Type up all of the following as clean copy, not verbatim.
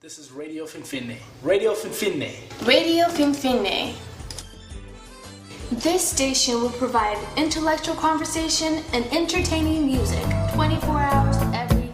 This is Radio Finfinne. Radio Finfinne. Radio Finfinne. This station will provide intellectual conversation and entertaining music 24 hours every day.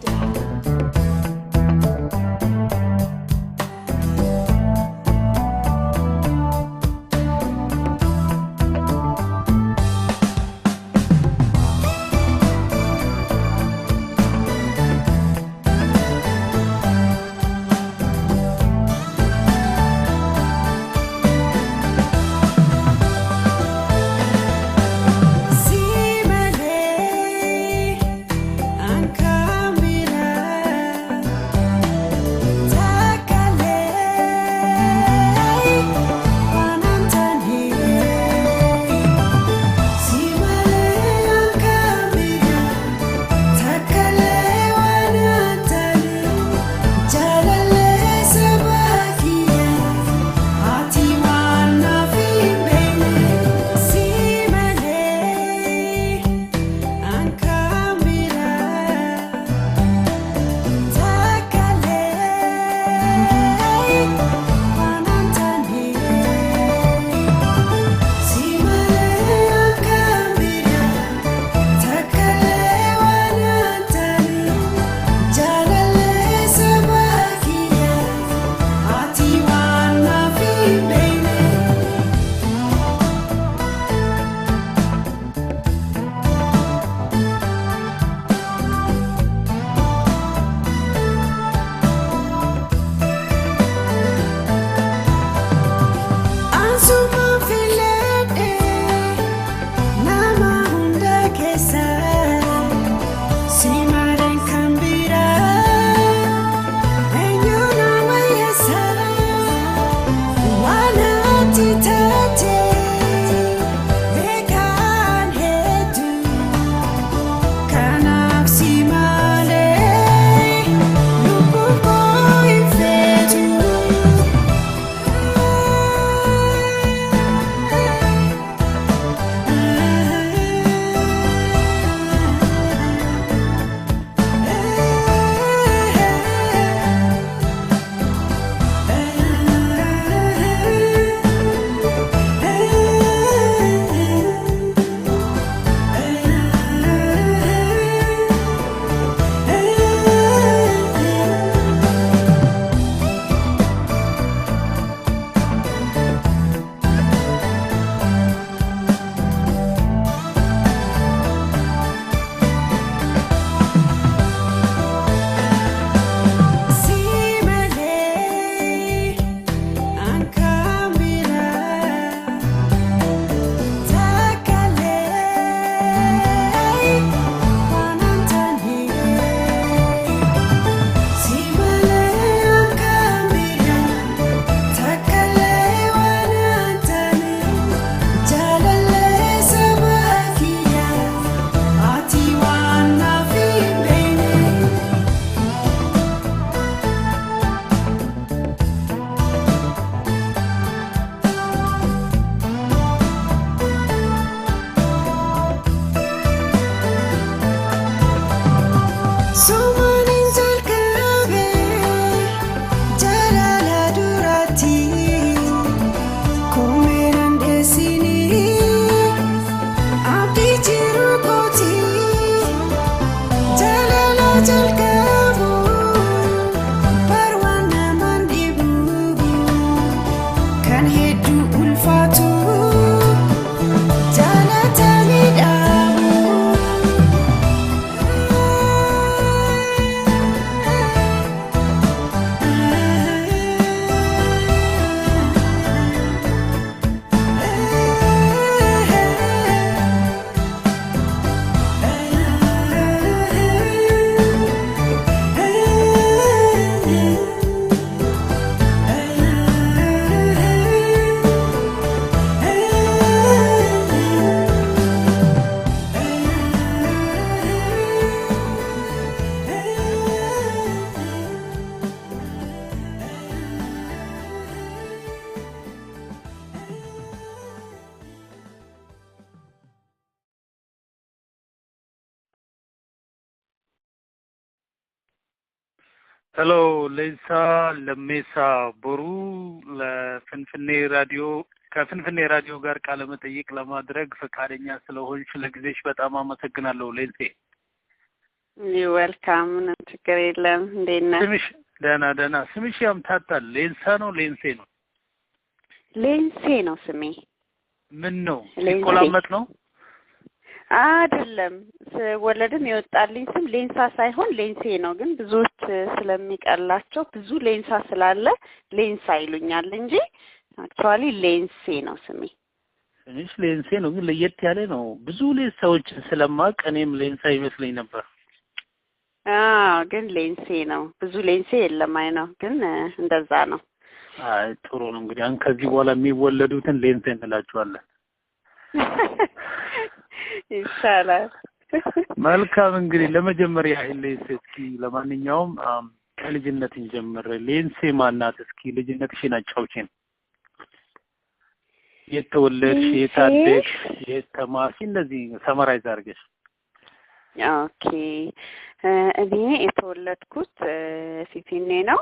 ሄሎ ሌንሳ ለሜሳ ቦሩ ለፍንፍኔ ራዲዮ ከፍንፍኔ ራዲዮ ጋር ቃለ መጠይቅ ለማድረግ ፈቃደኛ ስለሆንሽ ለጊዜሽ በጣም አመሰግናለሁ ሌንሴ። ዌልካም ችግር የለም። እንዴት ነህ? ስምሽ ደህና ስምሽ ያምታታል። ሌንሳ ነው ሌንሴ ነው? ሌንሴ ነው ስሜ። ምን ነው ሲቆላመጥ ነው? አይደለም ወለድም የወጣልኝ ስም ሌንሳ ሳይሆን ሌንሴ ነው። ግን ብዙዎች ስለሚቀላቸው ብዙ ሌንሳ ስላለ ሌንሳ ይሉኛል እንጂ አክቹአሊ ሌንሴ ነው ስሜ። ስምሽ ሌንሴ ነው ግን ለየት ያለ ነው። ብዙ ሌንሳዎች ስለማቅ እኔም ሌንሳ ይመስለኝ ነበር። ግን ሌንሴ ነው። ብዙ ሌንሴ የለም አይ ነው ግን እንደዛ ነው። አይ ጥሩ ነው እንግዲህ አሁን ከዚህ በኋላ የሚወለዱትን ሌንሴ እንላቸዋለን። ይሻላል። መልካም እንግዲህ ለመጀመሪያ ሌንሴ እስኪ ለማንኛውም ከልጅነት እንጀምር። ሌንሴ ማናት? እስኪ ልጅነትሽን አጫውቺን። የተወለድሽ የታደግሽ የተማርሽ እንደዚህ ሰመራይዝ አድርገሽ። ኦኬ እኔ የተወለድኩት ፊፊኔ ነው።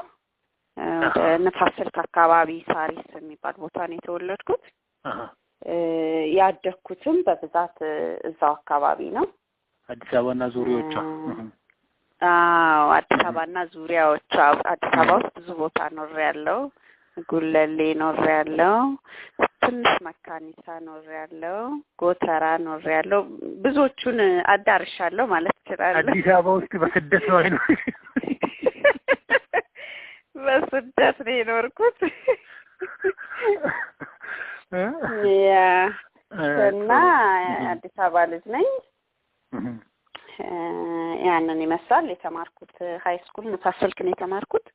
ወደ ንፋስ ስልክ አካባቢ ሳሪስ የሚባል ቦታ ነው የተወለድኩት። ያደግኩትም በብዛት እዛው አካባቢ ነው። አዲስ አበባና ዙሪያዎቿ። አዲስ አበባና ዙሪያዎቿ። አዲስ አበባ ውስጥ ብዙ ቦታ ኖሬያለሁ። ጉለሌ ኖሬያለሁ፣ ትንሽ መካኒሳ ኖሬያለሁ፣ ጎተራ ኖሬያለሁ። ብዙዎቹን አዳርሻለሁ ማለት እችላለሁ። አዲስ አበባ ውስጥ በስደት ነው አይደል? በስደት ነው የኖርኩት። እና አዲስ አበባ ልጅ ነኝ። ያንን ይመስላል። የተማርኩት ሃይ ስኩል ንፋስ ስልክ ነው የተማርኩት።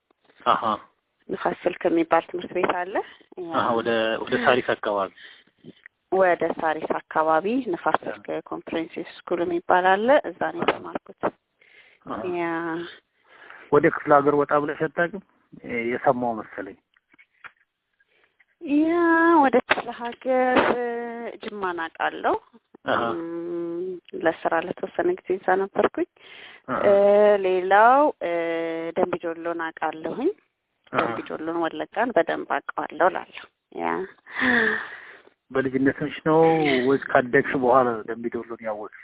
ንፋስ ስልክ የሚባል ትምህርት ቤት አለ። ወደ ሳሪስ አካባቢ ወደ ሳሪስ አካባቢ ንፋስ ስልክ ኮምፕሬሄንሲቭ ስኩል የሚባል አለ። እዛ ነው የተማርኩት። ወደ ክፍለ ሀገር ወጣ ብለሽ አታውቅም? የሰማው መሰለኝ። ወደ ክፍለ ሀገር ጅማን አውቃለሁ። ለስራ ለተወሰነ ጊዜ እዛ ነበርኩኝ። ሌላው ደምቢ ዶሎን አውቃለሁኝ። ደምቢ ዶሎን ወለጋን በደንብ አውቀዋለሁ እላለሁ። በልጅነትሽ ነው ወይስ ካደግሽ በኋላ ደምቢ ዶሎን ያወቅሽ?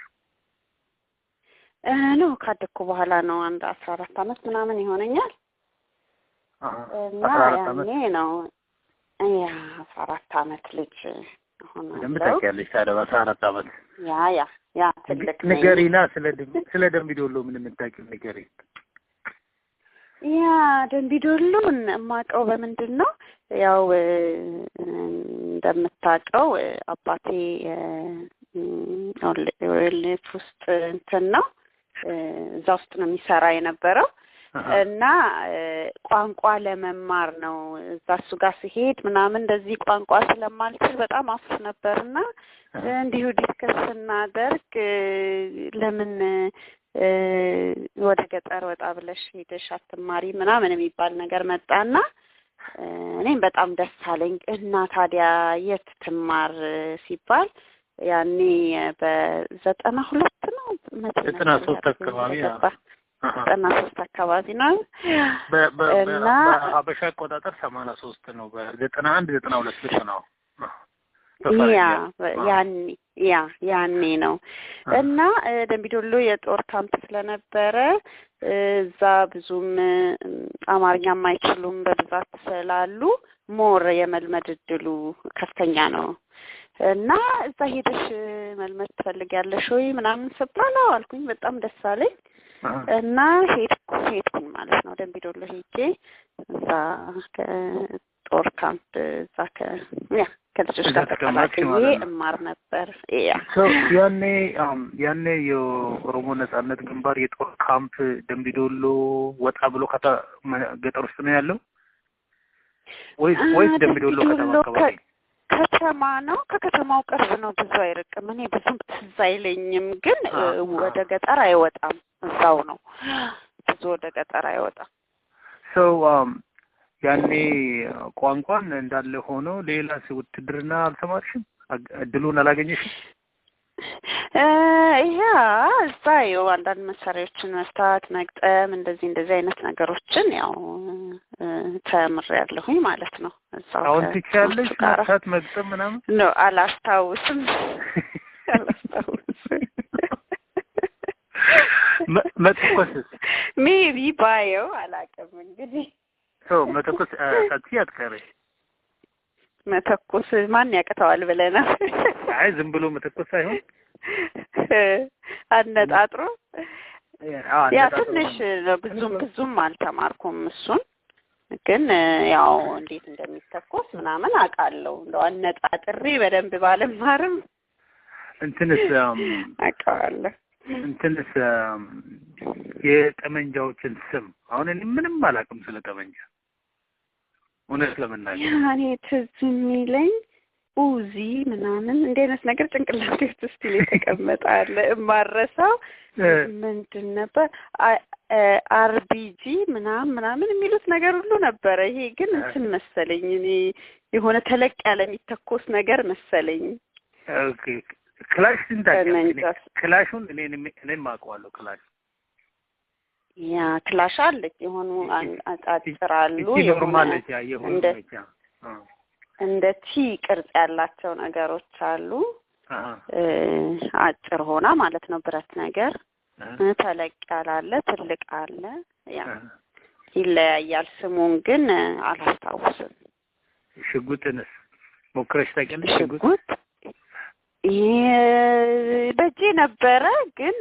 ነው ካደግኩ በኋላ ነው። አንድ 14 አመት ምናምን ይሆነኛል። እና ያኔ ነው 14 አመት ልጅ ሆነ። እንደምታውቂያለሽ ታዲያ 14 አመት ያ ትልቅ ንገሪና ስለ ደምቢ ዶሎ ምን የምታውቂው ንገሪ። ደምቢ ዶሎን የማውቀው በምንድን ነው? ያው እንደምታውቀው አባቴ ኦንላይን ውስጥ እንትን ነው እዛ ውስጥ ነው የሚሰራ የነበረው እና ቋንቋ ለመማር ነው እዛ እሱ ጋር ሲሄድ ምናምን እንደዚህ ቋንቋ ስለማልችል በጣም አፍስ ነበርና እንዲሁ ዲስከስ እናደርግ ለምን ወደ ገጠር ወጣ ብለሽ ሄደሽ አትማሪ ምናምን የሚባል ነገር መጣና እኔም በጣም ደስ አለኝ። እና ታዲያ የት ትማር ሲባል ያኔ በ92 ነው 93 አካባቢ 93 አካባቢ ነው። እና በሀበሻ አቆጣጠር 83 ነው። በ91 92 ልክ ነው። ያኔ ነው። እና ደምቢ ዶሎ የጦር ካምፕ ስለነበረ እዛ ብዙም አማርኛም አይችሉም በብዛት ስላሉ ሞር የመልመድ እድሉ ከፍተኛ ነው። እና እዛ ሄደሽ መልመድ ትፈልጊያለሽ ወይ ምናምን ስባል አልኩኝ። በጣም ደስ አለኝ እና ሄድኩኝ ማለት ነው። ደምቢ ዶሎ ሄጄ እዛ ከጦር ካምፕ እዛ ከልጆች ጋር ተቀላቅዬ እማር ነበር። ያኔ የኦሮሞ ነጻነት ግንባር የጦር ካምፕ ደምቢ ዶሎ ወጣ ብሎ ገጠር ውስጥ ነው ያለው ወይስ ደምቢ ዶሎ ከተማ አካባቢ? ከተማ ነው። ከከተማው ቅርብ ነው፣ ብዙ አይርቅም። እኔ ብዙም ትዝ አይለኝም፣ ግን ወደ ገጠር አይወጣም። እዛው ነው፣ ብዙ ወደ ገጠር አይወጣም። ያኔ ቋንቋን እንዳለ ሆኖ ሌላ ውትድርና አልተማርሽም? እድሉን አላገኘሽም? ያ ዛዩ አንዳንድ መሳሪያዎችን መስታት መግጠም እንደዚህ አይነት ነገሮችን ያው ተምሬያለሁኝ ማለት ነው። እዛው አሁን ትቻለሽ መስታት መግጠም ምናምን ነው አላስታውስም። መተኮስስ ሜቢ ባየው አላውቅም እንግዲህ መተኮስ አትከረ መተኮስ ማን ያቀታዋል ብለና አይ ዝም ብሎ መተኮስ አይሆን አነጣጥሮ ያ ትንሽ ብዙም አልተማርኩም እሱን ግን ያው እንዴት እንደሚተኮስ ምናምን አውቃለሁ እንደው አነጣጥሬ በደንብ ባለማርም እንትንስ አውቃለሁ እንትንስ የጠመንጃዎችን ስም አሁን እኔ ምንም አላውቅም ስለ ጠመንጃ እውነት ለመናገር ያኔ ትዝ የሚለኝ ኡዚ ምናምን እንደ አይነት ነገር ጭንቅላቴ ውስጥ ስቲል የተቀመጠ አለ ማረሳው ምንድን ነበር አርቢጂ ምናምን የሚሉት ነገር ሁሉ ነበረ። ይሄ ግን እንትን መሰለኝ እኔ የሆነ ተለቅ ያለ የሚተኮስ ነገር መሰለኝ። ኦኬ ክላሽ እንታውቂያለሽ? ክላሹን እኔም አውቀዋለሁ። ክላሽ ያ ክላሽ አለ የሆኑ አጣጥራሉ ኖርማል ያ የሆነ እንደ ቲ ቅርጽ ያላቸው ነገሮች አሉ። አጭር ሆና ማለት ነው ብረት ነገር ተለቅ ያላለ ትልቅ አለ። ያ ይለያያል። ስሙን ግን አላስታውስም። ሽጉጥንስ ሞክረሽ ታውቂያለሽ? ሽጉጥ በእጄ ነበረ ግን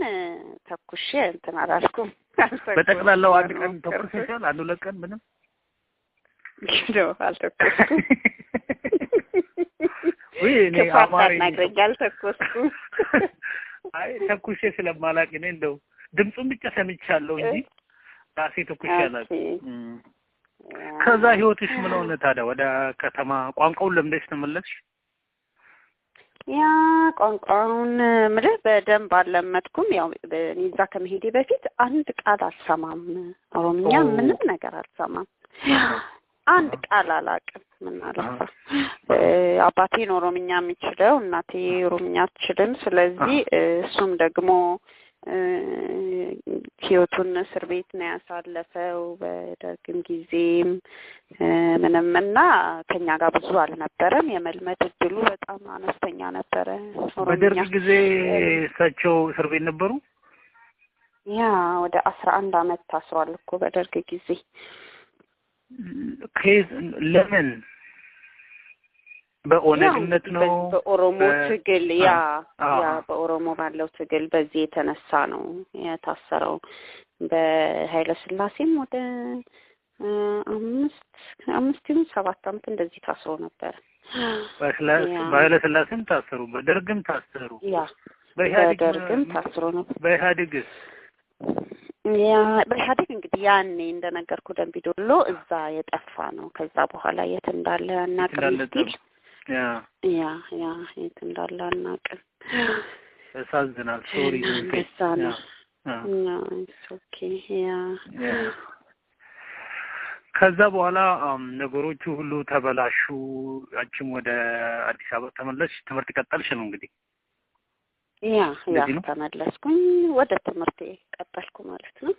ተኩሼ እንትን አላልኩም። በጠቅላላው አንድ ቀን ተኩሰሻል? አንድ ሁለት ቀን ምንም ነው አልተኩስኩም። ወይ እኔ አማርኛ አልተኩስኩም። አይ ተኩሼ ስለማላውቅ እኔ እንደው ድምፁን ብቻ ሰምቻለሁ እንጂ ራሴ ተኩሼ አላውቅም። ከዛ ህይወትሽ ምን ሆነ ታዲያ? ወደ ከተማ ቋንቋውን ለምደሽ ተመለስሽ? ያ ቋንቋውን ምልህ በደንብ አልለመድኩም። ያው እዛ ከመሄዴ በፊት አንድ ቃል አልሰማም። ኦሮምኛ ምንም ነገር አልሰማም። አንድ ቃል አላውቅም። ምን አለፈ አባቴን ኦሮምኛ የሚችለው እናቴ ኦሮምኛ አትችልም። ስለዚህ እሱም ደግሞ ህይወቱን እስር ቤት ነው ያሳለፈው በደርግም ጊዜም ምንምና ከኛ ጋር ብዙ አልነበረም። የመልመድ እድሉ በጣም አነስተኛ ነበረ። በደርግ ጊዜ እሳቸው እስር ቤት ነበሩ? ያ ወደ 11 አመት ታስሯል እኮ በደርግ ጊዜ። ለምን? በኦነግነት ነው? በኦሮሞ ትግል ያ በኦሮሞ ባለው ትግል በዚህ የተነሳ ነው የታሰረው። በኃይለ ሥላሴም ወደ 7 አመት እንደዚህ ታስሮ ነበር። በኃይለ ሥላሴም ታሰሩ፣ በደርግም ታሰሩ። ያ በደርግም ታስሮ ነበር። በኢህአዴግስ? ያ በኢህአዴግ እንግዲህ ያኔ እንደነገርኩ ደምቢዶሎ እዛ የጠፋ ነው። ከዛ በኋላ የት እንዳለ አናውቅም። ያ የት እንዳለ አናውቅም። ያሳዝናል። ሶሪ ነው። ኦኬ ያ ከዛ በኋላ ነገሮቹ ሁሉ ተበላሹ። አንቺም ወደ አዲስ አበባ ተመለስሽ፣ ትምህርት ቀጠልሽ ነው እንግዲህ? ያ ተመለስኩኝ፣ ወደ ትምህርቴ ቀጠልኩ ማለት ነው።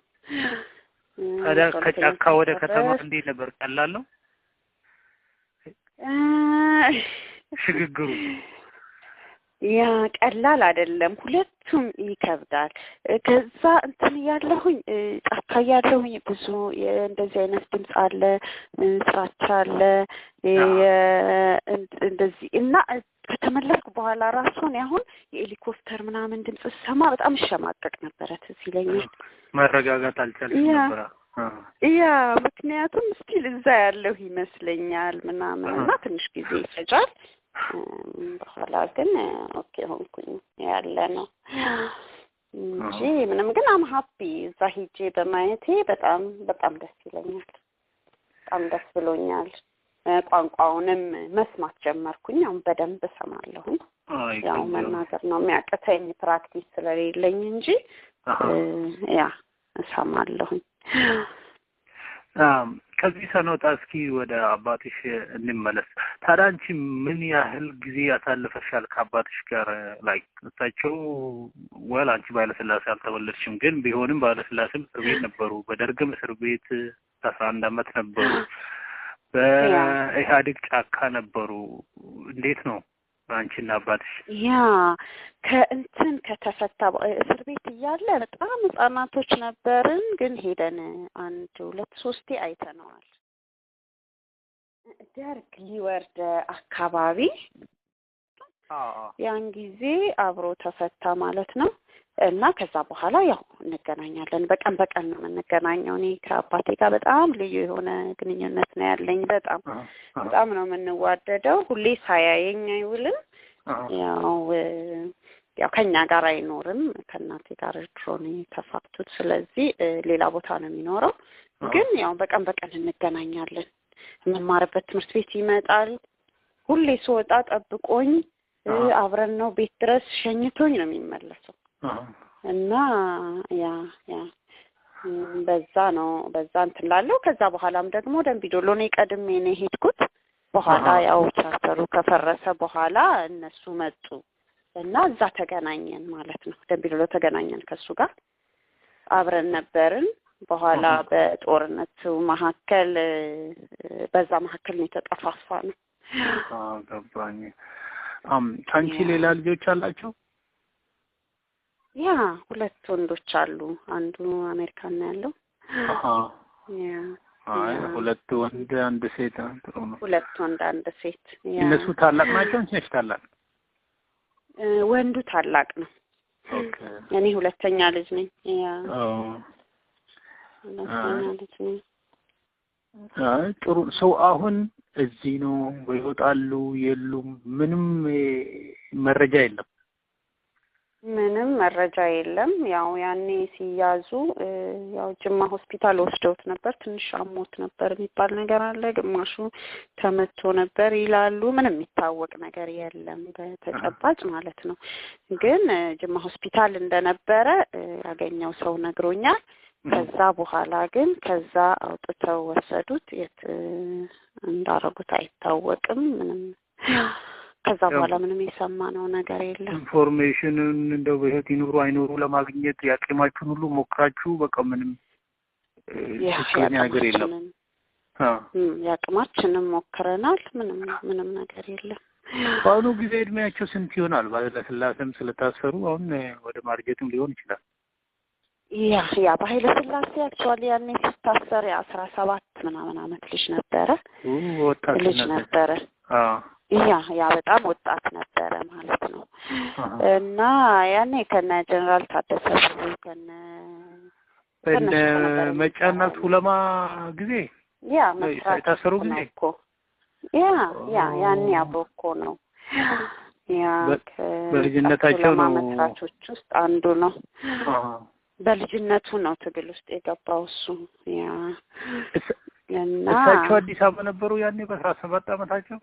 ታዲያ ከጫካ ወደ ከተማ እንዴት ነበር? ቀላል ነው ሽግግሩ? ያ ቀላል አይደለም፣ ሁለቱም ይከብዳል። ከዛ እንትን ያለሁኝ ጫካ ያለሁኝ ብዙ እንደዚህ አይነት ድምጽ አለ፣ ፍራቻ አለ እንደዚህ እና ከተመለስኩ በኋላ ራሱን አሁን የሄሊኮፕተር ምናምን ድምጽ ሰማ በጣም እሸማቀቅ ነበረ። ትዝ ይለኛል። መረጋጋት አልቻልኩም ነበር። ያ ምክንያቱም ስቲል እዛ ያለሁ ይመስለኛል ምናምን እና ትንሽ ጊዜ ይፈጃል። በኋላ ግን ኦኬ ሆንኩኝ ያለ ነው እንጂ ምንም ግን አም ሃፒ እዛ ሄጄ በማየቴ በጣም ደስ ይለኛል። በጣም ደስ ብሎኛል። ቋንቋውንም መስማት ጀመርኩኝ። አሁን በደንብ እሰማለሁ። ያው መናገር ነው የሚያቅተኝ ፕራክቲስ ስለሌለኝ እንጂ ያ እሰማለሁ። ከዚህ ሰኖታ እስኪ ወደ አባትሽ እንመለስ። ታዲያ አንቺ ምን ያህል ጊዜ ያሳልፈሻል ከአባትሽ ጋር? ላይ እሳቸው አንቺ ባለስላሴ አልተወለድሽም፣ ግን ቢሆንም ባለስላሴም እስር ቤት ነበሩ። በደርግም እስር ቤት 11 ዓመት ነበሩ። በኢህአዴግ ጫካ ነበሩ። እንዴት ነው አንቺና አባትሽ? ከተፈታ እስር ቤት እያለ በጣም ህጻናቶች ነበርን፣ ግን ሄደን 1 2 3 አይተነዋል። ደርግ ሊወርድ አካባቢ ያን ጊዜ አብሮ ተፈታ ማለት ነው። እና ከዛ በኋላ ያው እንገናኛለን። በቀን ነው የምንገናኘው። እኔ ከአባቴ ጋር በጣም ልዩ የሆነ ግንኙነት ነው ያለኝ። በጣም ነው የምንዋደደው። ሁሌ ሳያየኝ አይውልም። ያው ከኛ ጋር አይኖርም። ከእናቴ ጋር ድሮ ነው የተፋቱት። ስለዚህ ሌላ ቦታ ነው የሚኖረው። ግን ያው በቀን እንገናኛለን። የምማርበት ትምህርት ቤት ይመጣል። ሁሌ ስወጣ ጠብቆኝ አብረን ነው ቤት ድረስ ሸኝቶኝ ነው የሚመለሰው። እና በዛ እንትን ላለው። ከዛ በኋላም ደግሞ ደምቢዶሎ ነው ቀድሜ ነው ሄድኩት። በኋላ ያው ቻርተሩ ከፈረሰ በኋላ እነሱ መጡ እና እዛ ተገናኘን ማለት ነው። ደምቢዶሎ ተገናኘን፣ ከሱ ጋር አብረን ነበርን። በኋላ በጦርነቱ መካከል በዛ መካከል ነው የተጠፋፋ ነው። ገባኝ። ካንቺ ሌላ ልጆች አላቸው? 2 ወንዶች አሉ። አንዱ አሜሪካን ነው ያለው። ሁለት ወንድ አንድ ሴት። ጥሩ ነው። 2 ወንድ 1 ሴት። እነሱ ታላቅ ናቸው? አንቺ ታላቅ? ወንዱ ታላቅ ነው። ኦኬ። እኔ ሁለተኛ ልጅ ነኝ። ጥሩ ሰው። አሁን እዚህ ነው ይወጣሉ የሉም? ምንም መረጃ የለም። ምንም መረጃ የለም። ያው ያኔ ሲያዙ ያው ጅማ ሆስፒታል ወስደውት ነበር። ትንሽ አሞት ነበር የሚባል ነገር አለ። ግማሹ ተመቶ ነበር ይላሉ። ምንም የሚታወቅ ነገር የለም በተጨባጭ ማለት ነው። ግን ጅማ ሆስፒታል እንደነበረ ያገኘው ሰው ነግሮኛል። ከዛ በኋላ ግን ከዛ አውጥተው ወሰዱት። የት እንዳረጉት አይታወቅም። ምንም ከዛ በኋላ ምንም የሰማነው ነገር የለም። ኢንፎርሜሽንን እንደው በህይወት ይኑሩ አይኑሩ ለማግኘት ያቅማችሁን ሁሉ ሞክራችሁ በቃ ምንም ነገር የለም? ያቅማችንን ሞክረናል። ምንም ነገር የለም። በአሁኑ ጊዜ እድሜያቸው ስንት ይሆናል? ባለስላሴም ስለታሰሩ አሁን ወደ ማርጀትም ሊሆን ይችላል። ያ በኃይለ ስላሴ አክቹአሊ ያኔ ሲታሰር 17 ምናምን አመት ልጅ ነበረ። ልጅ ነበረ። ያ በጣም ወጣት ነበረ ማለት ነው። እና ያኔ ከነ ጀነራል ታደሰ ከነ መጫና ቱለማ ጊዜ የታሰሩ ጊዜ እኮ ያኔ አብሮ እኮ ነው። በልጅነታቸው ነው መስራቾች ውስጥ አንዱ ነው። በልጅነቱ ነው ትግል ውስጥ የገባው እሱ። እና እሳቸው አዲስ አበባ ነበሩ ያኔ በ17 አመታቸው።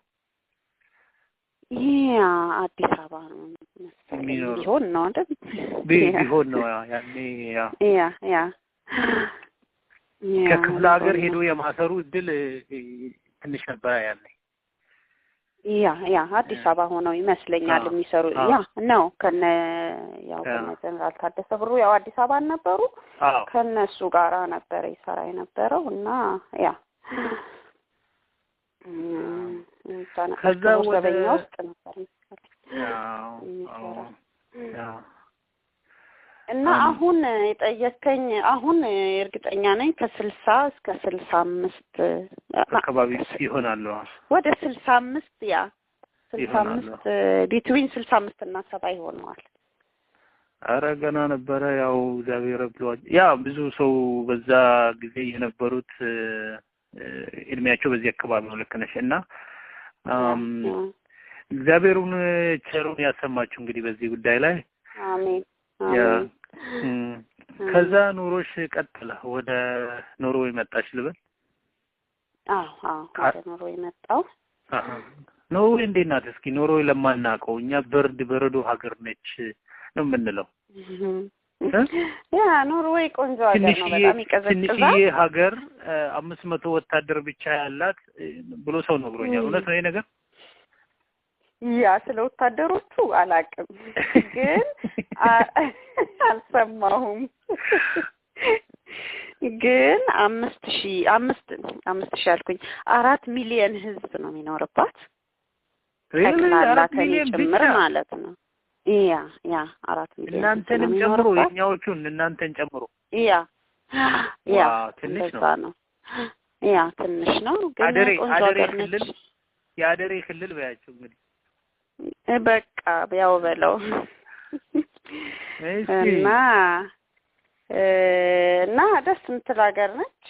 አዲስ አበባ ነው መሰለኝ። ቢሆን ነው አይደል? ቢሆን ነው ያኔ። ከክፍለ ሀገር ሄዶ የማሰሩ እድል ትንሽ ነበር ያኔ። አዲስ አበባ ሆነው ይመስለኛል የሚሰሩ። ነው ከነ ጀነራል ታደሰ ብሩ አዲስ አበባ ነበሩ። ከነሱ ጋራ ነበር ይሰራ የነበረው። እና ከዛ ወደ ውስጥ ነበር እና አሁን የጠየቀኝ አሁን እርግጠኛ ነኝ ከ60 እስከ 65 አካባቢ ይሆናል። ወደ 65 65 ቢትዊን 65 እና 70 ይሆናል። አረ ገና ነበረ። ያው እግዚአብሔር ብሏል። ብዙ ሰው በዛ ጊዜ የነበሩት እድሜያቸው በዚህ አካባቢ ነው። ልክ ነሽ። እና እግዚአብሔሩን ቸሩን ያሰማችሁ እንግዲህ በዚህ ጉዳይ ላይ አሜን። ከዛ ኑሮሽ ቀጠለ። ወደ ኖርዌይ መጣሽ ልበል? ወደ ኖርዌይ መጣሁ። ኖርዌይ እንዴት ናት? እስኪ ኖርዌይ ለማናውቀው እኛ በረዶ ሀገር ነች ነው የምንለው። ያ ኖርዌይ ቆንጆ ሀገር ነው በጣም ይቀዘቅዛል ትንሽዬ ሀገር 500 ወታደር ብቻ ያላት ብሎ ሰው ነግሮኛል እውነት ነው ይሄ ነገር ያ ስለ ወታደሮቹ አላውቅም ግን አልሰማሁም ግን 5000 አልኩኝ 4 ሚሊዮን ህዝብ ነው የሚኖርባት ጠቅላላ ከጭምር ማለት ነው ያ 4 ሚሊዮን እናንተንም ጨምሮ የኛዎቹን እናንተን ጨምሮ ያ ትንሽ ነው ያ ትንሽ ነው ግን አደሬ ክልል ያደሬ ክልል በያቸው እንግዲህ በቃ ያው በለው እና ደስ የምትል ሀገር ነች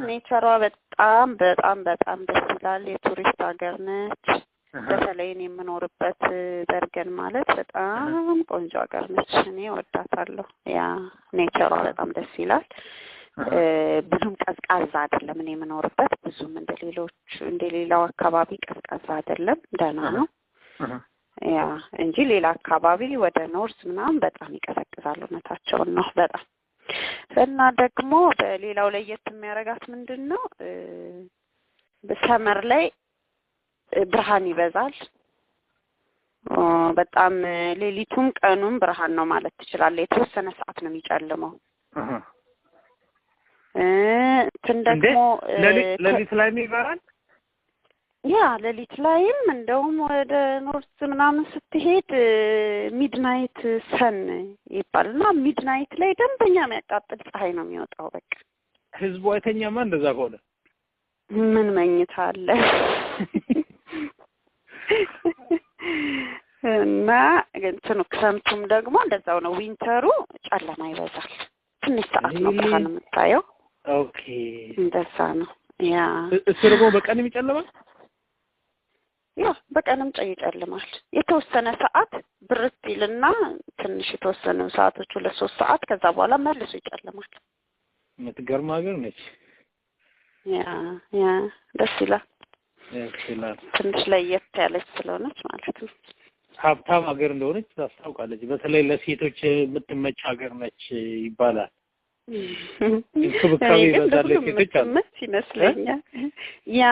ኔቸሯ በጣም በጣም በጣም ደስ ይላል የቱሪስት ሀገር ነች በተለይ እኔ የምኖርበት በርገን ማለት በጣም ቆንጆ ሀገር ነች እኔ ወዳታለሁ ያ ኔቸሯ በጣም ደስ ይላል ብዙም ቀዝቃዛ አይደለም እኔ የምኖርበት ብዙም እንደሌላው አካባቢ ቀዝቃዛ አይደለም ደህና ነው ያ እንጂ ሌላ አካባቢ ወደ ኖርዝ ምናምን በጣም ይቀዘቅዛል እውነታቸውን ነው በጣም እና ደግሞ በሌላው ለየት የሚያረጋት ምንድነው በሰመር ላይ ብርሃን ይበዛል በጣም ሌሊቱም ቀኑም ብርሃን ነው ማለት ትችላለህ የተወሰነ ሰዓት ነው የሚጨልመው ደግሞ ለሊት ላይ ይበራል ያ ለሊት ላይም እንደውም ወደ ኖርዝ ምናምን ስትሄድ ሚድናይት ሰን ይባልና ሚድናይት ላይ ደንበኛ የሚያቃጥል ፀሐይ ነው የሚወጣው በቃ ህዝቡ አይተኛማ እንደዛ ከሆነ ምን መኝታ አለ እና እንትኑ ክረምቱም ደግሞ እንደዛው ነው ዊንተሩ ጨለማ ይበዛል ትንሽ ሰዓት ነው ብርሃን የምታየው ኦኬ እንደዛ ነው ያ እሱ ደግሞ በቀን ይጨልማል ያ በቀንም ይጨልማል የተወሰነ ሰዓት ብርት ይልና ትንሽ የተወሰኑ ሰዓቶች 2-3 ሰዓት ከዛ በኋላ መልሶ ይጨልማል ምትገርም ሀገር ነች ያ ደስ ይላል ትንሽ ለየት ያለች ስለሆነች ማለት ነው ሀብታም ሀገር እንደሆነች ታስታውቃለች በተለይ ለሴቶች የምትመች ሀገር ነች ይባላል እንክብካቤ ይበዛል ለሴቶች ይመስለኛል ያ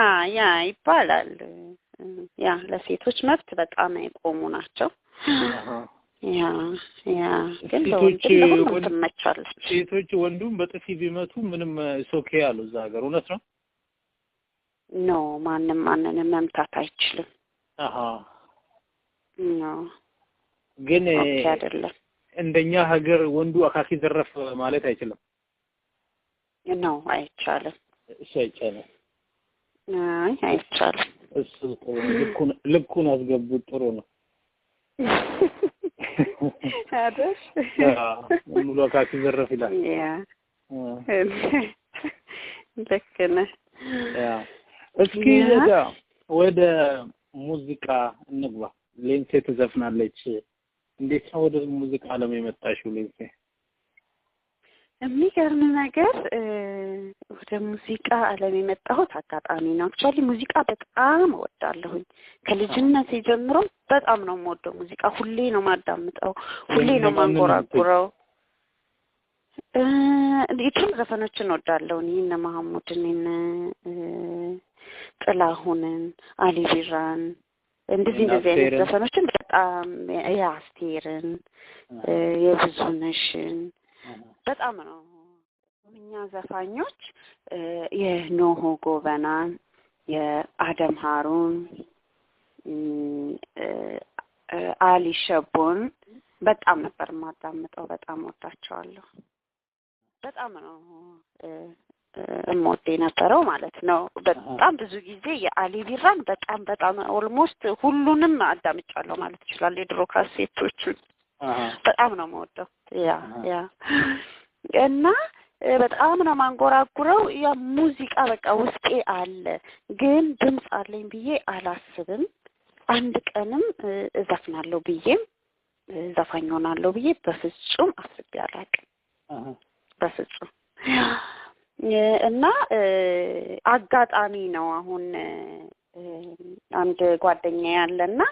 ይባላል ያ ለሴቶች መብት በጣም የቆሙ ናቸው ያ ግን ለወንዶች ትመቻለች ሴቶች ወንዱም በጥፊ ቢመቱ ምንም ሶኬ ያሉ እዛ ሀገር እውነት ነው ኖ ማንንም መምታት አይችልም ኖ ግን አይደለም እንደኛ ሀገር ወንዱ አካኪ ዘረፍ ማለት አይችልም ነው አይቻልም እሺ አይቻልም አይቻልም እሱ ልኩን አስገቡት ጥሩ ነው አደስ ሙሉ አካኪ ዘረፍ ይላል ያ ልክ ነህ እስኪ ወደ ሙዚቃ እንግባ ሌንሴ ትዘፍናለች እንዴት ነው ወደ ሙዚቃ ዓለም የመጣሽው ሌንሴ የሚገርም ነገር ወደ ሙዚቃ ዓለም የመጣሁት አጋጣሚ ነው አክቹአሊ ሙዚቃ በጣም እወዳለሁኝ ከልጅነቴ ጀምሮ በጣም ነው የምወደው ሙዚቃ ሁሌ ነው ማዳምጠው ሁሌ ነው ማንጎራጉረው የትም ዘፈኖችን እወዳለሁ እነ መሐሙድን እነ ጥላሁንን አሊ ቢራን እንደዚህ አይነት ዘፈኖችን በጣም ያስቴርን የብዙነሽን በጣም ነው እኛ ዘፋኞች የኖሆ ጎበናን የአደም ሃሩን አሊ ሸቦን በጣም ነበር ማዳምጠው በጣም ወዳቸዋለሁ በጣም ነው እሞዴ ነበረው ማለት ነው በጣም ብዙ ጊዜ የአሊ ቢራን በጣም ኦልሞስት ሁሉንም አዳምጫለሁ ማለት ይችላል የድሮ ካሴቶቹን በጣም ነው የምወደው ያ እና በጣም ነው ማንጎራጉረው ያ ሙዚቃ በቃ ውስጤ አለ ግን ድምጽ አለኝ ብዬ አላስብም አንድ ቀንም እዘፍናለሁ ብዬም ዘፋኝ ሆናለሁ ብዬ በፍጹም አስቤ አላውቅም በፍጹም እና አጋጣሚ ነው አሁን አንድ ጓደኛዬ ያለና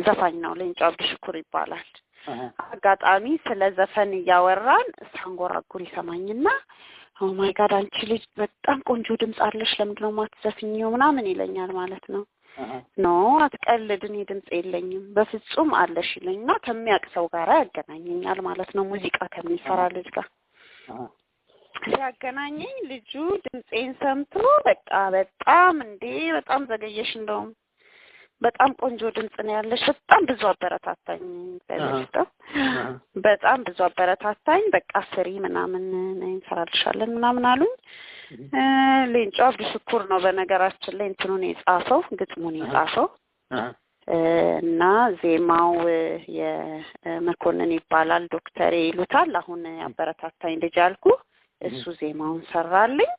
ዘፋኝ ነው ለንጫ አብዱሽኩር ይባላል አጋጣሚ ስለ ዘፈን እያወራን ሳንጎራጉር ይሰማኝና ኦ ማይ ጋድ አንቺ ልጅ በጣም ቆንጆ ድምጽ አለሽ ለምንድነው ማትዘፍኚው ምናምን ይለኛል ማለት ነው ኖ አትቀልድ እኔ ድምጽ የለኝም በፍጹም አለሽ ይለኝና ከሚያቅሰው ጋር ያገናኘኛል ማለት ነው ሙዚቃ ከሚሰራ ልጅ ጋር ሲያገናኘኝ ልጁ ድምጼን ሰምቶ በቃ በጣም ዘገየሽ እንደውም በጣም ቆንጆ ድምጽ ነው ያለሽ በጣም ብዙ አበረታታኝ በጣም ብዙ አበረታታኝ በቃ ስሪ ምናምን እንሰራልሻለን ምናምን አሉኝ ሌንጮ አብዱ ሽኩር ነው በነገራችን ላይ እንትኑን የጻፈው ግጥሙን የጻፈው እና ዜማው የመኮንን ይባላል ዶክተር ይሉታል አሁን አበረታታኝ ልጅ አልኩ እሱ ዜማውን ሰራልኝ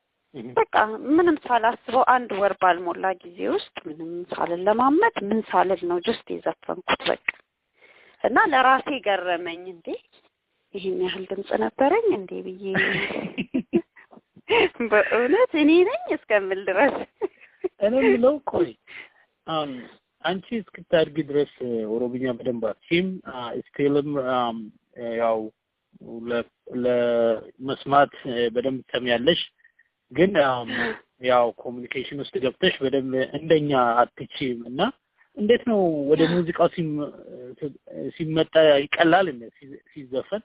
በቃ ምንም ሳላስበው አንድ ወር ባልሞላ ጊዜ ውስጥ ምንም ሳልለማመድ ምን ሳልል ነው ጀስት የዘፈንኩት በቃ እና ለራሴ ገረመኝ እንዴ ይሄን ያህል ድምጽ ነበረኝ እንዴ ብዬ በእውነት እኔ ነኝ እስከምል ድረስ እኔ ነው ቆይ አንቺ እስክታድጊ ድረስ ኦሮምኛ በደንብ አትችይም ስቲልም ያው ለመስማት በደንብ ተሚያለሽ ግን ያው ኮሙኒኬሽን ውስጥ ገብተሽ በደንብ እንደኛ አትችይም እና እንዴት ነው ወደ ሙዚቃው ሲመጣ ይቀላል እንዴ ሲዘፈን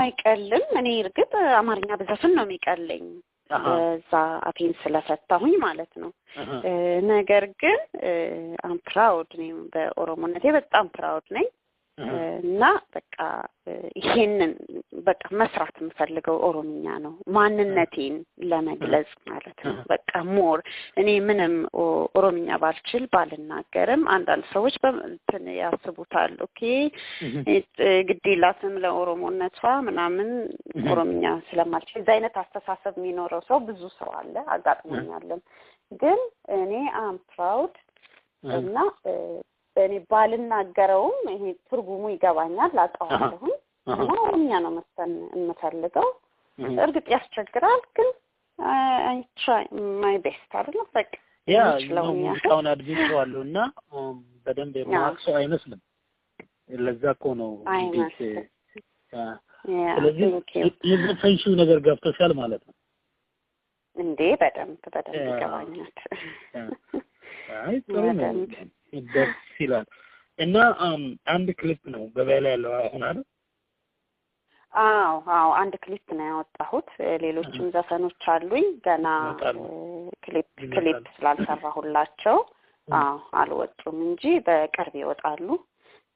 አይቀልም እኔ እርግጥ አማርኛ በዘፈን ነው የሚቀለኝ እዛ አቴን ስለፈታሁኝ ማለት ነው ነገር ግን አም ፕራውድ ነኝ በኦሮሞነቴ በጣም ፕራውድ ነኝ እና በቃ ይሄንን በቃ መስራት የምፈልገው ኦሮምኛ ነው ማንነቴን ለመግለጽ ማለት ነው በቃ ሞር እኔ ምንም ኦሮምኛ ባልችል ባልናገርም አንዳንድ ሰዎች በእንትን ያስቡታል ኦኬ ግዴላትም ለኦሮሞነቷ ምናምን ኦሮምኛ ስለማልችል እዛ አይነት አስተሳሰብ የሚኖረው ሰው ብዙ ሰው አለ አጋጥሞኛልም ግን እኔ አም ፕራውድ እና እኔ ባልናገረውም ይሄ ትርጉሙ ይገባኛል አጣዋለሁ እና ኦሮምኛ ነው መሰለኝ የምፈልገው እርግጥ ያስቸግራል ግን አይ ትራይ ማይ ቤስት አይደለም በቃ ያ ሙዚቃውን አድርጌዋለሁና በደንብ የማውቀው አይመስልም ለዛ እኮ ነው ስለዚህ የዘፈንሽው ነገር ገብቶሻል ማለት ነው እንዴ በደንብ ይገባኛል አይ ጥሩ ነው ደስ ይላል እና አንድ ክሊፕ ነው ገበያ ላይ ያለው አሁን አይደል አዎ አንድ ክሊፕ ነው ያወጣሁት ሌሎችም ዘፈኖች አሉኝ ገና ክሊፕ ስላልሰራሁላቸው አልወጡም እንጂ በቅርብ ይወጣሉ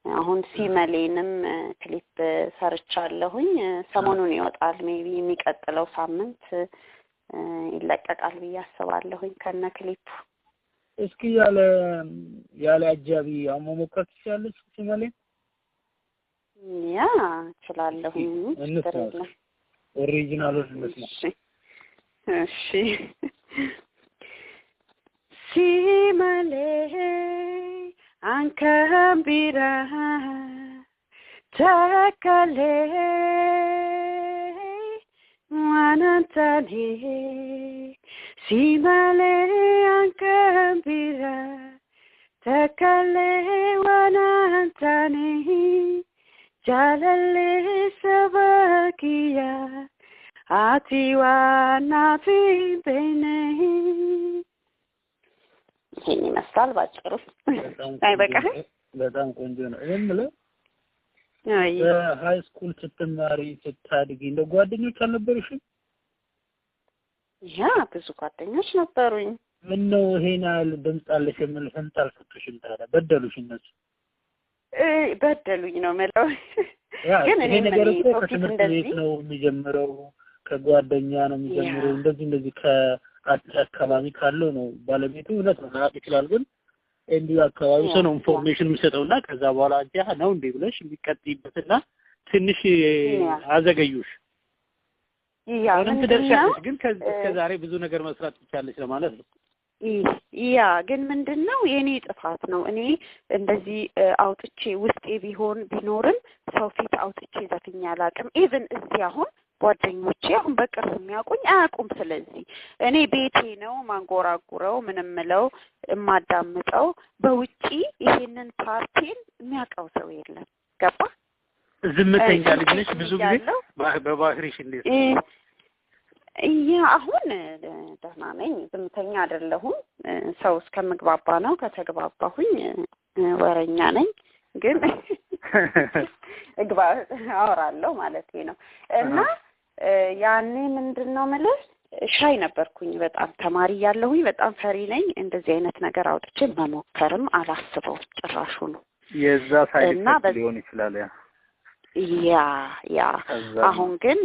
አሁን ሲመሌንም ክሊፕ ሰርቻለሁኝ ሰሞኑን ይወጣል ሜቢ የሚቀጥለው ሳምንት ይለቀቃል ብዬ አስባለሁኝ ከነ ክሊፕ እስኪ ያለ አጃቢ አሞሞከት ይችላል ሲመሌ ያ እችላለሁ ኦሪጂናሉን መስማ እሺ ሲመሌ አንከምቢራ ተከሌ ዋናንታኔ ሲመሌ አንከምቢራ ተከሌ ዋናንታኔ ጃለሌ ሰበኪያ አቲዋናፊ በኔ ይሄን ይመስላል ባጭሩ አይበቃህ በጣም ቆንጆ ነው እምልህ ሃይ ስኩል ስትማሪ ስታድጊ እንደ ጓደኞች አልነበሩሽም ያ ብዙ ጓደኞች ነበሩኝ ምን ነው ይሄን ያህል ድምጽ አለሽ ምን ፈንታል ፍቱሽን ታዲያ በደሉሽ እነሱ በደሉኝ ነው ማለት ግን እኔ ነገር እኮ ከትምህርት ቤት ነው የሚጀምረው ከጓደኛ ነው የሚጀምረው እንደዚህ ከአካባቢ ካለው ነው ባለቤቱ እውነት ነው ይችላል ግን እንዲህ አካባቢ ሰው ነው ኢንፎርሜሽን የሚሰጠውና ከዛ በኋላ አጃ ነው እንዴ ብለሽ የሚቀጥይበትና ትንሽ አዘገዩሽ አሁን ትደርሻለሽ ግን ከዛሬ ብዙ ነገር መስራት ትችላለሽ ለማለት ነው ያ ግን ምንድነው የኔ ጥፋት ነው እኔ እንደዚህ አውጥቼ ውስጤ ቢኖርም ሰው ፊት አውጥቼ ዘፍኛ አላቅም ኢቭን እዚህ አሁን ጓደኞቼ አሁን በቅርብ የሚያውቁኝ አያውቁም። ስለዚህ እኔ ቤቴ ነው ማንጎራጉረው ምንም ምለው የማዳምጠው በውጪ ይሄንን ፓርቲን የሚያውቀው ሰው የለም። ገባ? ዝምተኛ ልጅ ነሽ ብዙ ጊዜ በባህሪሽ እንዴት አሁን ደህና ነኝ። ዝምተኛ አይደለሁም። ሰው እስከምግባባ ነው። ከተግባባሁኝ ወረኛ ነኝ። ግን አወራለሁ ማለት ነው። እና ያኔ ምንድነው ማለት ሻይ ነበርኩኝ በጣም ተማሪ ያለሁኝ በጣም ፈሪ ነኝ። እንደዚህ አይነት ነገር አውጥቼ መሞከርም አላስበው ጭራሹ ነው። የዛ ሳይድ ሊሆን ይችላል ያ አሁን ግን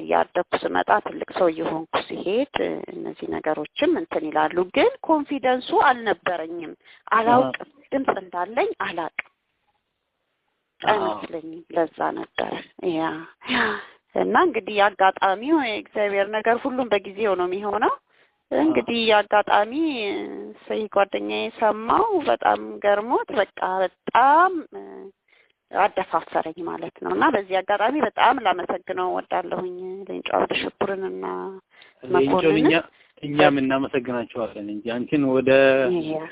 ያደኩ ስመጣ ትልቅ ሰው እየሆንኩ ሲሄድ እነዚህ ነገሮችም እንትን ይላሉ። ግን ኮንፊደንሱ አልነበረኝም። አላውቅም ድምጽ እንዳለኝ አላውቅም አይመስለኝም። ለዛ ነበር ያ እና እንግዲህ አጋጣሚው የእግዚአብሔር ነገር ሁሉም በጊዜው ነው የሚሆነው። እንግዲህ አጋጣሚ ሰይ ጓደኛዬ ሰማው በጣም ገርሞት በቃ በጣም አደፋፈረኝ ማለት ነው። እና በዚህ አጋጣሚ በጣም ላመሰግነው ወዳለሁኝ ሌንጮ አብደሽኩርንና መኮንን እኛም እናመሰግናቸዋለን እንጂ አንቺን ወደ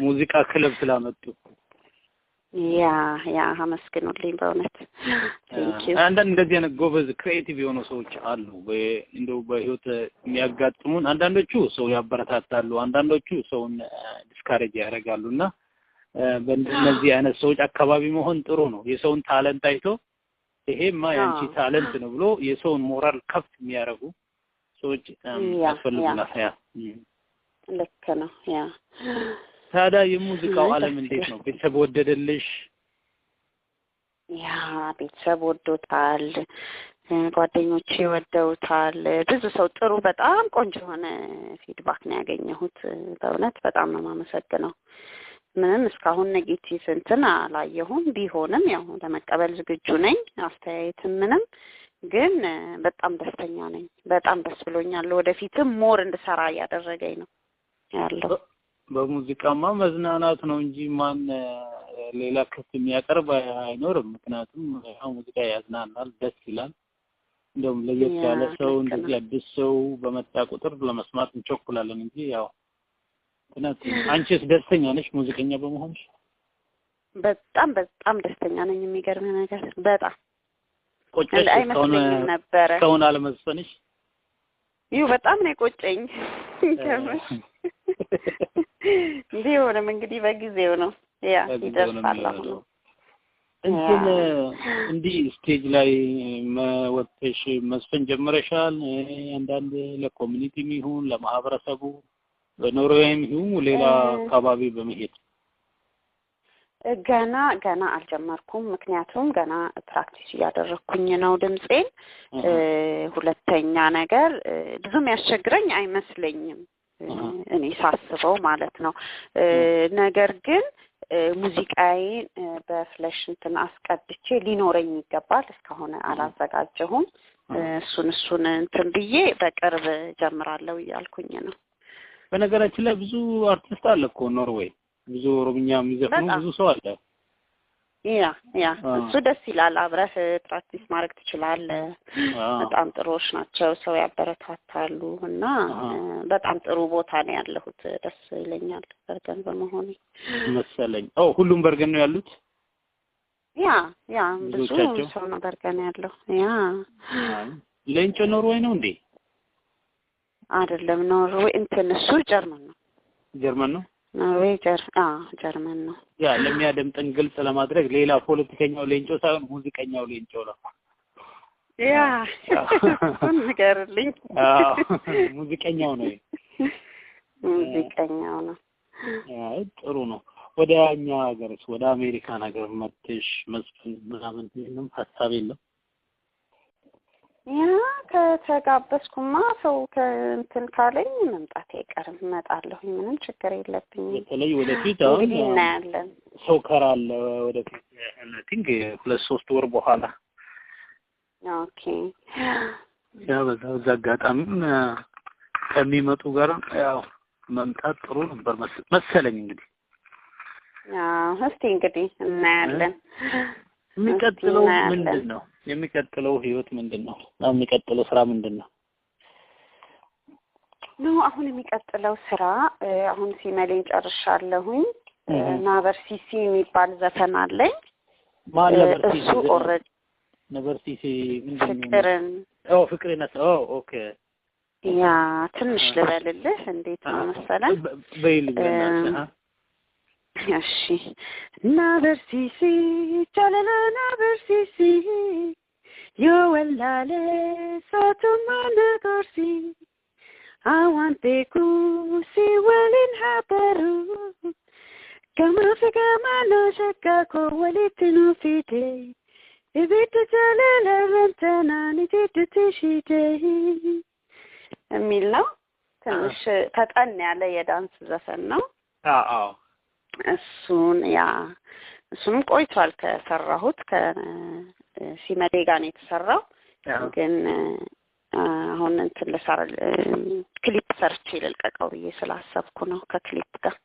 ሙዚቃ ክለብ ስላመጡ ያ አመስግኑልኝ በእውነት ቴንኪው። አንዳንድ እንደዚህ አይነት ጎበዝ ክሬቲቭ የሆኑ ሰዎች አሉ እንደው በህይወት የሚያጋጥሙን። አንዳንዶቹ ሰው ያበረታታሉ፣ አንዳንዶቹ ሰውን ዲስካሬጅ ያደርጋሉና በእነዚህ አይነት ሰዎች አካባቢ መሆን ጥሩ ነው። የሰውን ታለንት አይቶ ይሄማ ያንቺ ታለንት ነው ብሎ የሰውን ሞራል ከፍ የሚያደርጉ ሰዎች ያስፈልጉናል። ልክ ነው። ታዲያ የሙዚቃው ዓለም እንዴት ነው? ቤተሰብ ወደደልሽ? ያ ቤተሰብ ወዶታል፣ ጓደኞቼ ወደውታል። ብዙ ሰው ጥሩ በጣም ቆንጆ የሆነ ፊድባክ ነው ያገኘሁት። በእውነት በጣም ነው የማመሰግነው። ምንም እስካሁን ኔጌቲቭ እንትን አላየሁም። ቢሆንም ያው ለመቀበል ዝግጁ ነኝ አስተያየትም ምንም። ግን በጣም ደስተኛ ነኝ። በጣም ደስ ብሎኛል። ወደፊትም ሞር እንድሰራ እያደረገኝ ነው ያለው። በሙዚቃማ መዝናናት ነው እንጂ ማን ሌላ ክስ የሚያቀርብ አይኖርም። ምክንያቱም ሙዚቃ ያዝናናል፣ ደስ ይላል። እንደውም ለየት ያለ ሰው እንደዚህ አዲስ ሰው በመጣ ቁጥር ለመስማት እንቸኩላለን እንጂ ያው አንቺስ ደስተኛ ነሽ ሙዚቀኛ በመሆንሽ? በጣም በጣም ደስተኛ ነኝ። የሚገርም ነገር በጣም ቆጨሽ አይመስለኝም ነበረ ሰውን አለመዝፈንሽ? በጣም ነው የቆጨኝ። ቢሆንም እንግዲህ በጊዜው ነው ይደርሳል። አሁን እንትን እንዲህ ስቴጅ ላይ ወጥተሽ መስፈን ጀምረሻል? አንዳንድ ለኮሚኒቲም ይሁን ለማህበረሰቡ በኖርዌይም ይሁን ሌላ አካባቢ በመሄድ? ገና አልጀመርኩም። ምክንያቱም ገና ፕራክቲስ እያደረኩኝ ነው ድምጼን። ሁለተኛ ነገር ብዙም ያስቸግረኝ አይመስለኝም እኔ ሳስበው ማለት ነው። ነገር ግን ሙዚቃዬን በፍለሽ እንትን አስቀድቼ ሊኖረኝ ይገባል። እስካሁን አላዘጋጀሁም። እሱን እንትን ብዬ በቅርብ ጀምራለሁ እያልኩኝ ነው። በነገራችን ላይ ብዙ አርቲስት አለ እኮ ኖርዌይ፣ ብዙ ኦሮምኛ የሚዘፍኑ ብዙ ሰው አለ። ያ እሱ ደስ ይላል። አብረህ ፕራክቲስ ማድረግ ትችላለህ። በጣም ጥሩዎች ናቸው፣ ሰው ያበረታታሉ እና በጣም ጥሩ ቦታ ነው ያለሁት። ደስ ይለኛል በርገን በመሆኔ መሰለኝ። ሁሉም በርገን ነው ያሉት? ያ ብዙ ሰው ነው በርገን ያለው። ሌንጮ ኖርዌይ ነው እንዴ? አይደለም ኖርዌይ እንትን እሱ ጀርመን ነው። ጀርመን ነው ኖርዌይ ጀርመን ነው። ለሚያደምጥን ግልጽ ለማድረግ ሌላ ፖለቲከኛው ሌንጮ ሳይሆን ሙዚቀኛው ሌንጮ ነው። ንገርልኝ። ሙዚቀኛው ነው። ሙዚቀኛው ነው። ጥሩ ነው። ወደ እኛ ሀገርስ ወደ አሜሪካን ሀገር መጥተሽ መስፈን ምናምን ምንም ሀሳብ የለም? ከተጋበዝኩማ ሰው ከእንትን ካለኝ መምጣት አይቀርም፣ እመጣለሁ። ምንም ችግር የለብኝም። በተለይ ወደፊት አሁን እናያለን። ሰው ከራለ ወደፊት ቲንክ 2-3 ወር በኋላ ኦኬ። በዛ አጋጣሚም ከሚመጡ ጋር ያው መምጣት ጥሩ ነበር መሰለኝ። እንግዲህ እስቲ እንግዲህ እናያለን። የሚቀጥለው ምንድን ነው? የሚቀጥለው ህይወት ምንድነው? የሚቀጥለው ስራ ምንድነው? ነው አሁን የሚቀጥለው ስራ አሁን ሲመሌን ጨርሻለሁኝ። ናበርሲሲ የሚባል ዘፈን አለኝ። ማለት እሱ ኦሬዲ ናበርሲሲ ምንድነው? ፍቅርን ፍቅርን ኦኬ ያ ትንሽ ልበልልህ እንዴት ነው መሰለህ? በይልኝ እሺ ናበርሲሲ ቻለለ ናበርሲሲ የወላለ ሳቱማ ነጎርሲ አዋንቴኩ ሲወልን ሀበሩ ከመፍጋ ማሎ ሸካኮ ወሊትኑ ፊቴ እቤት ቻለለ ረንተና ንቴት ትሽቴ የሚል ነው። ትንሽ ፈጠን ያለ የዳንስ ዘፈን ነው። አዎ እሱንም ቆይቷል ከሰራሁት ከሲመዴ ጋር ነው የተሰራው። ግን አሁን እንትን ለሳራ ክሊፕ ሰርቼ ልልቀቀው ብዬ ስላሰብኩ ነው ከክሊፕ ጋር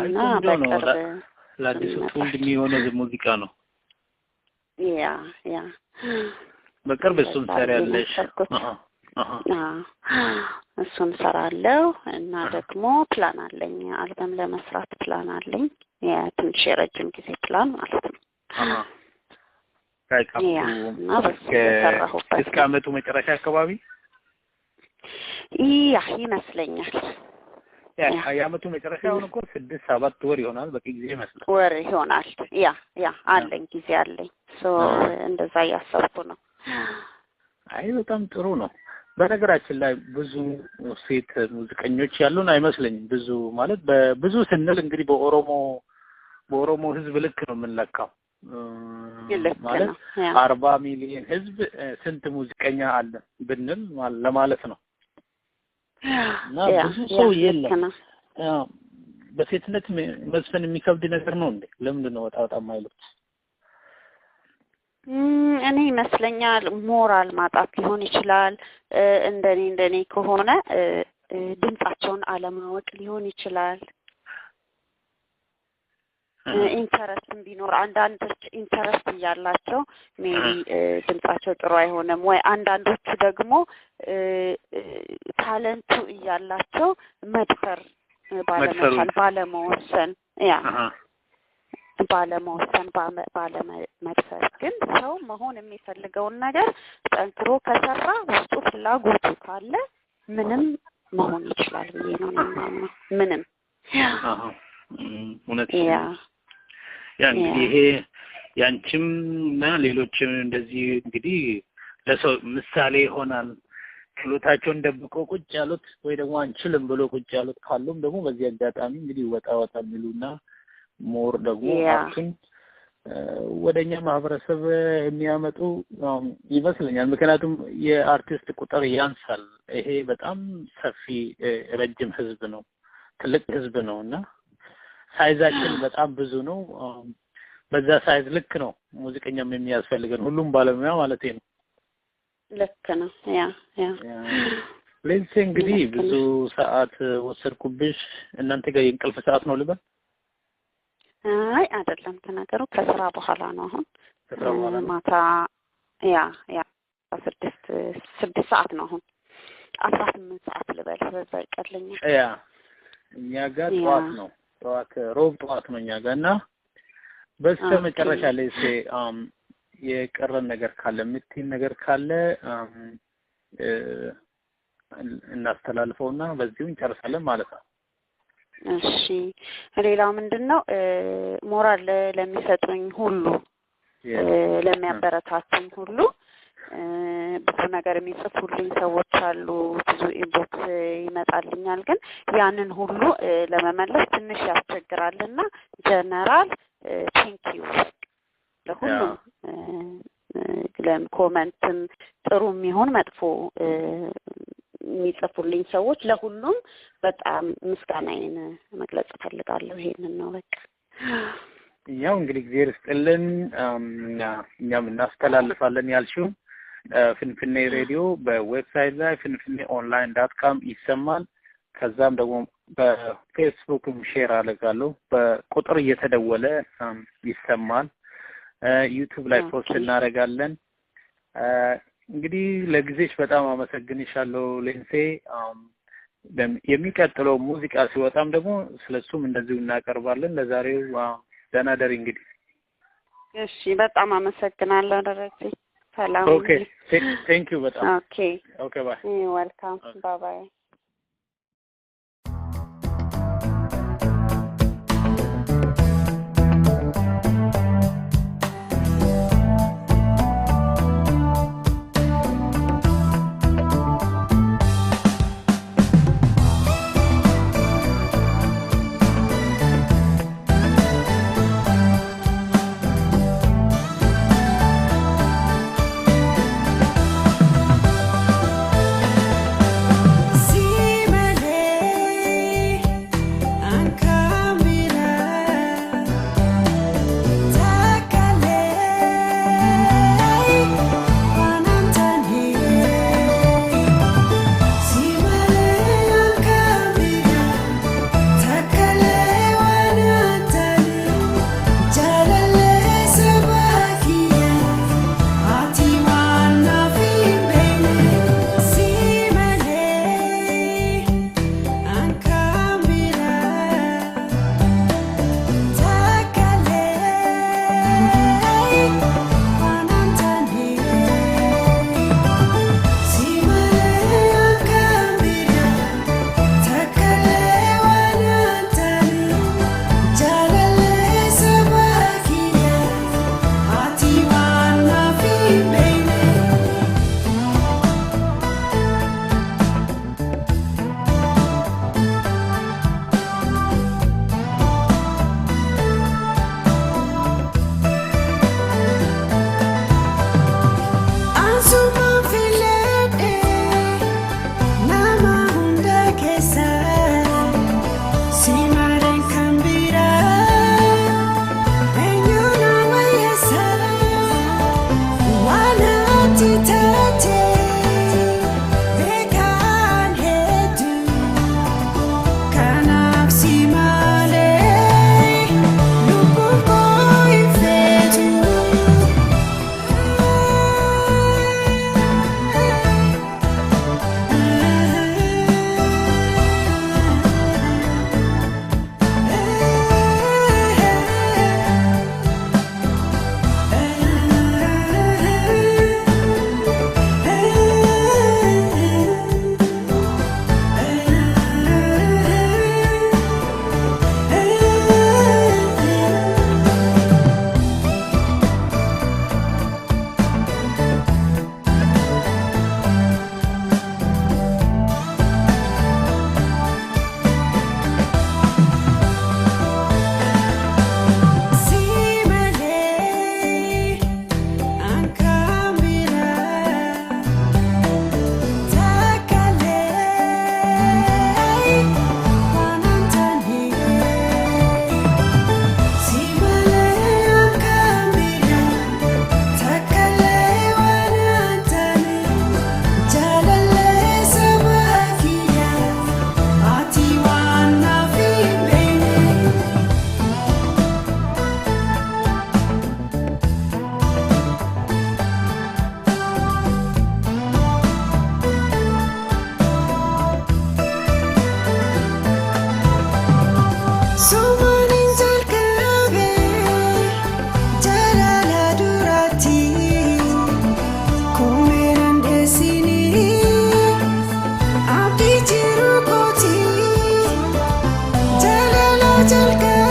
እና በቅርብ ለአዲሱ ትውልድ የሚሆነ ሙዚቃ ነው። ያ በቅርብ እሱን ሰራለሽ? እሱን ሰራለሁ እና ደግሞ ፕላን አለኝ አልበም ለመስራት ፕላን አለኝ። የትንሽ የረጅም ጊዜ ፕላን ማለት ነው። እስከ ዓመቱ መጨረሻ አካባቢ ይመስለኛል። የዓመቱ መጨረሻ አሁን እኮ 6-7 ወር ይሆናል። በቂ ጊዜ ይመስላል። ወር ይሆናል። አለኝ ጊዜ አለኝ። እንደዛ እያሰብኩ ነው። አይ በጣም ጥሩ ነው። በነገራችን ላይ ብዙ ሴት ሙዚቀኞች ያሉን አይመስለኝም። ብዙ ማለት በብዙ ስንል እንግዲህ በኦሮሞ ህዝብ ልክ ነው የምንለካው። ማለት 40 ሚሊዮን ህዝብ ስንት ሙዚቀኛ አለ ብንል ለማለት ነው። እና ብዙ ሰው የለም። በሴትነት መዝፈን የሚከብድ ነገር ነው እንዴ? ለምንድን ነው ወጣ የማይሉት? እኔ ይመስለኛል ሞራል ማጣት ሊሆን ይችላል። እንደኔ ከሆነ ድምጻቸውን አለማወቅ ሊሆን ይችላል። ኢንተረስት ቢኖር አንዳንዶች ኢንተረስት እያላቸው ሜቢ ድምጻቸው ጥሩ አይሆንም ወይ አንዳንዶቹ ደግሞ ታለንቱ እያላቸው መድፈር ባለመቻል ባለመወሰን ባለመድፈር ግን ሰው መሆን የሚፈልገውን ነገር ጠንክሮ ከሰራ ውስጡ ፍላጎቱ ካለ ምንም መሆን ይችላል ብዬ ነው የማምነው። ምንም እውነት እንግዲህ ይሄ ያንቺም እና ሌሎችም እንደዚህ እንግዲህ ለሰው ምሳሌ ይሆናል። ችሎታቸውን ደብቀው ቁጭ ያሉት ወይ ደግሞ አንችልም ብሎ ቁጭ ያሉት ካሉም ደግሞ በዚህ አጋጣሚ እንግዲህ ወጣ የሚሉና ሞር ደግሞ አክሽን ወደኛ ማህበረሰብ የሚያመጡ ይመስለኛል። ምክንያቱም የአርቲስት ቁጥር ያንሳል። ይሄ በጣም ሰፊ ረጅም ህዝብ ነው፣ ትልቅ ህዝብ ነውና ሳይዛችን በጣም ብዙ ነው። በዛ ሳይዝ ልክ ነው ሙዚቀኛም የሚያስፈልገን ሁሉም ባለሙያ ማለት ነው። ልክ ነው። ለዚህ እንግዲህ ብዙ ሰዓት ወሰድኩብሽ። እናንተ ጋር የእንቅልፍ ሰዓት ነው ልበል? አይ አይደለም፣ ተናገሩ ከስራ በኋላ ነው። አሁን ማታ 6 ሰዓት ነው። አሁን 18 ሰዓት ልበል በዛ ይቀርልኛል። እኛ ጋር ጠዋት ነው። ሮብ ጠዋት ነው እኛ ጋር እና በስተመጨረሻ ላይ የቀረን ነገር ካለ የምትይን ነገር ካለ እናስተላልፈውና በዚሁ እንጨርሳለን ማለት ነው። እሺ ሌላው ምንድነው ሞራል ለሚሰጡኝ ሁሉ ለሚያበረታቱኝ ሁሉ ብዙ ነገር የሚጽፉልኝ ሰዎች አሉ። ብዙ ኢንቦክስ ይመጣልኛል። ግን ያንን ሁሉ ለመመለስ ትንሽ ያስቸግራልና ጀነራል ቴንክ ዩ ለሁሉም ኮመንትም ጥሩ የሚሆን መጥፎ የሚጽፉልኝ ሰዎች ለሁሉም በጣም ምስጋናዬን መግለጽ እፈልጋለሁ። ይሄንን ነው በቃ። ያው እንግዲህ እግዚአብሔር ይስጥልን። እኛም እናስተላልፋለን ያልሽው ፍንፍኔ ሬዲዮ በዌብሳይት ላይ finfineonline.com ይሰማል። ከዛም ደግሞ በፌስቡክም ሼር አደርጋለሁ። በቁጥር እየተደወለ ይሰማል። ዩቲዩብ ላይ ፖስት እናደርጋለን። እንግዲህ ለጊዜሽ በጣም አመሰግንሻለሁ ሌንሴ። የሚቀጥለው ሙዚቃ ሲወጣም ደግሞ ስለሱም እንደዚሁ እናቀርባለን። ለዛሬው ደህና ደሪ እንግዲህ። እሺ በጣም አመሰግናለሁ ደረጀ። ሰላም። ኦኬ ቴንክ ዩ በጣም። ኦኬ ባይ። ዌልካም ባይ ባይ። Jalka